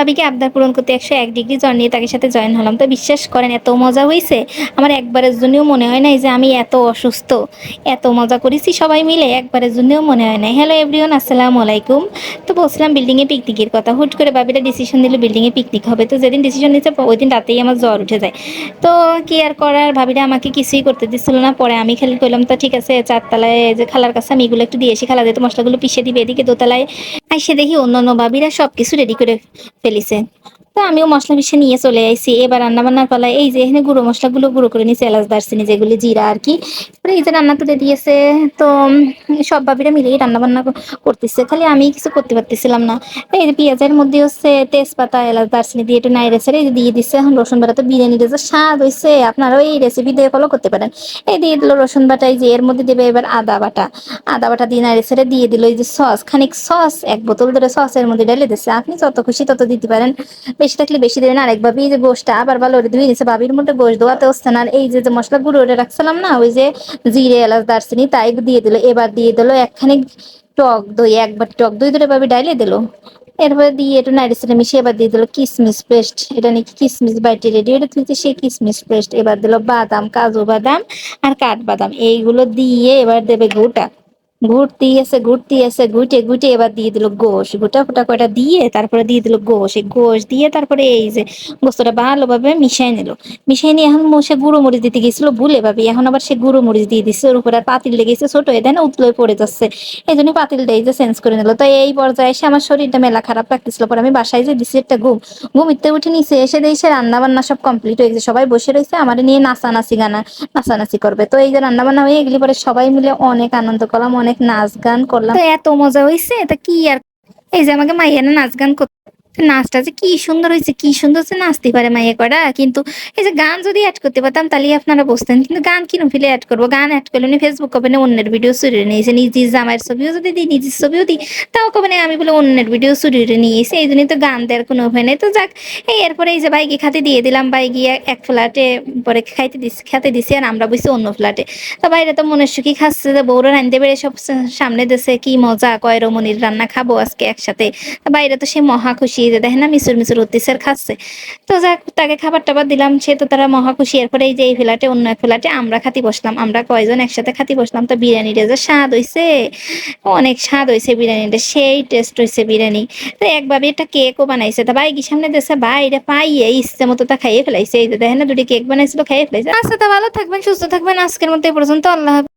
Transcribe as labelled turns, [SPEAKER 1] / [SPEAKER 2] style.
[SPEAKER 1] ভাবিকে আবদার পূরণ করতে 101 ডিগ্রি জ্বর নিয়ে তাকে সাথে জয়েন হলাম। তো বিশ্বাস করেন এত মজা হইছে, আমার একবারের জন্যও মনে হয় নাই যে আমি এত অসুস্থ। এত মজা করেছি সবাই মিলে, একবারের জন্যও মনে হয় নাই। হ্যালো এভরিওয়ান, আসসালামু আলাইকুম। তো বলছিলাম বিল্ডিংয়ে পিকনিকের কথা, হুট করে ভাবিটা ডিসিশন দিল বিল্ডিংয়ে পিকনিক হবে। তো যেদিন ডিসিশন নিচ্ছে ওই দিন রাতেই আমার জ্বর উঠে যায়। তো কি আর করার, ভাবিটা আমাকে কিছুই করতে দিচ্ছিল না। পরে আমি খালি কইলাম তো ঠিক আছে, চারতলায় যে খালার কাছে আমি এগুলো একটু দিয়ে আসি, খালা যেহেতু মশলাগুলো পিষে দিবে। এদিকে দোতলায় আইসে দেখি অন্যান্য ভাবিরা সবকিছু রেডি করে ফেলিছে। তো আমিও মশলা পিষে নিয়ে চলে আইছি। এবার রান্না বান্নার পালায় এই যে এখানে গুঁড়ো মশলাগুলো গুঁড়ো করে নিয়েছি, এলাচ দারচিনি যেগুলি জিরা আর কি। এবারে এই যে রান্না তুলে দিয়েছে। তো সব ভাবিরা মিলেই রান্না বান্না করতেছে, খালি আমি কিছু করতে পারতেছিলাম না। এই যে পেঁয়াজের মধ্যে হচ্ছে তেজপাতা এলাচ দারচিনি দিয়ে একটু নাইড়ে ছেড়ে এই যে দিয়ে দিচ্ছে এখন রসুন বাটা। তো বিরিয়ানিটা যে স্বাদ হয়েছে, আপনারাও এই রেসিপি দিয়ে ফলো করতে পারেন। এই দিয়ে দিল রসুন বাটা, এই যে এর মধ্যে দেবে এবার আদা বাটা। আদা বাটা দিয়ে নাইড়ে ছেড়ে দিয়ে দিল এই যে সস, খানিক সস, 1 বোতল ধরে সসের মধ্যে ঢেলে দিচ্ছে। আপনি যত খুশি তত দিতে পারেন, বেশি থাকলে বেশি দেবেন। আরেকভাবে এই যে গোশটা আবার ভালো করে ধুয়ে নিচ্ছে, ভাবির মধ্যে গোশ ধোয়াতে হচ্ছে না। আর এই যে মশলা গুঁড়ো করে রাখছিলাম না, ওই যে জিরে এলাচ দারচিনি তাই দিয়ে দিল। এবার দিয়ে দিল একখানি টক দই, 1 বাটি টক দই ধরে ভাবি ডাইলে দিল। এরপরে দিয়ে একটু নাড়ি সেটা মিশিয়ে এবার দিয়ে দিল কিশমিশ পেস্ট। এটা নাকি কিশমিশ বাইটে রেডি, এটা তুলছে সেই কিশমিশ পেস্ট। এবার দিল বাদাম, কাজু বাদাম আর কাঠবাদাম, এইগুলো দিয়ে এবার দেবে গোটা। ঘুরতে আছে ঘুটে ঘুটে এবার দিয়ে দিল গোশ, গোটা ফোটা কয়টা দিয়ে তারপরে দিয়ে দিল গোশ। এই গোশ দিয়ে তারপরে এই যে গোস্তটা ভালোভাবে মিশাই নিল। মিশাই নিয়ে এখন সে গুঁড়ো মরিচ দিতে গেছিল ভুলে ভাবি, এখন আবার সে গুঁড়ো মরিচ দিয়ে দিচ্ছে। ওর উপরে আর পাতিল লেগেছে ছোট, এ দেয় না উতলে পড়ে যাচ্ছে। এই জন্য পাতিলটা এই যে চেঞ্জ করে নিল। তো এই পর্যায়ে এসে আমার শরীরটা মেলা খারাপ লাগতেছিল। পরে আমি বাসায় যে দিছি একটা ঘুমিতে উঠে নিচে এসে দেখছে রান্না বান্না সব কমপ্লিট হয়ে গেছে, সবাই বসে রয়েছে আমার নিয়ে নাচানাচি করবে। তো এই যে রান্না বান্না হয়ে গেলে পরে সবাই মিলে অনেক আনন্দ করলাম, অনেক নাচ গান করলাম। তো এত মজা হয়েছে, তা কি আর। এই যে আমাকে মাইয়া না নাচ গান করতে, নাচটা যে কি সুন্দর হয়েছে, কি সুন্দর যে নাচতে পারে মাইয়া করা। কিন্তু এই যে গান যদি অ্যাড করতে পারতাম তাহলে আপনারা বুঝতেন, কিন্তু গান কিরম ফিলে অ্যাড করবো? গান অ্যাড করলে উনি ফেসবুক কবে না অন্যের ভিডিও চুরিয়ে নিয়েছে, নিজের জামাইয়ের ছবিও যদি দিই নিজের ছবিও দিই তাও কবে না আমি বলে অন্যের ভিডিও চুরিয়ে নিয়েছি। এই জন্যই তো গান দেওয়ার কোনো উপায় নেই। তো যাক, এই এরপরে এই যে বাইকে খাতে দিয়ে দিলাম, বাইকে এক ফ্ল্যাটে পরে খেতে দিছি আর আমরা বসে অন্য ফ্ল্যাটে। তো বাইরে তো মনের সুখী খাচ্ছে, যে বউরা রান্ধতে বেড়ে সব সামনে দেশে কি মজা, কয় রমণীর রান্না খাবো আজকে একসাথে। বাইরে তো সে মহা খুশি, যে দেখে না মিচুর মিচুর উত্তিসের খাচ্ছে। তো যাক, তাকে খাবার টাবার দিলাম, সে তো তারা মহা খুশি। এরপরে এই যে এই ফ্ল্যাটে অন্য এক ফ্ল্যাটে আমরা খাতি বসলাম, আমরা কয়জন একসাথে খাতি বসলাম। তো বিরিয়ানিটা যে স্বাদ হয়েছে, অনেক স্বাদ হয়েছে বিরিয়ানিটা, সেই টেস্ট হয়েছে বিরিয়ানি। তো একভাবে একটা কেকও বানাইছে, তা ভাই কি সামনে দেশে বাইরে পাইয়ে ইচ্ছে মতো তা খাইয়ে ফেলাইছে। এই যে দেখেন না দুটি কেক বানাইছিল, খাইয়ে ফেলাইছে। আচ্ছা, তা ভালো থাকবেন, সুস্থ থাকবেন, আজকের মতো এ পর্যন্ত, আল্লাহ হাফেজ।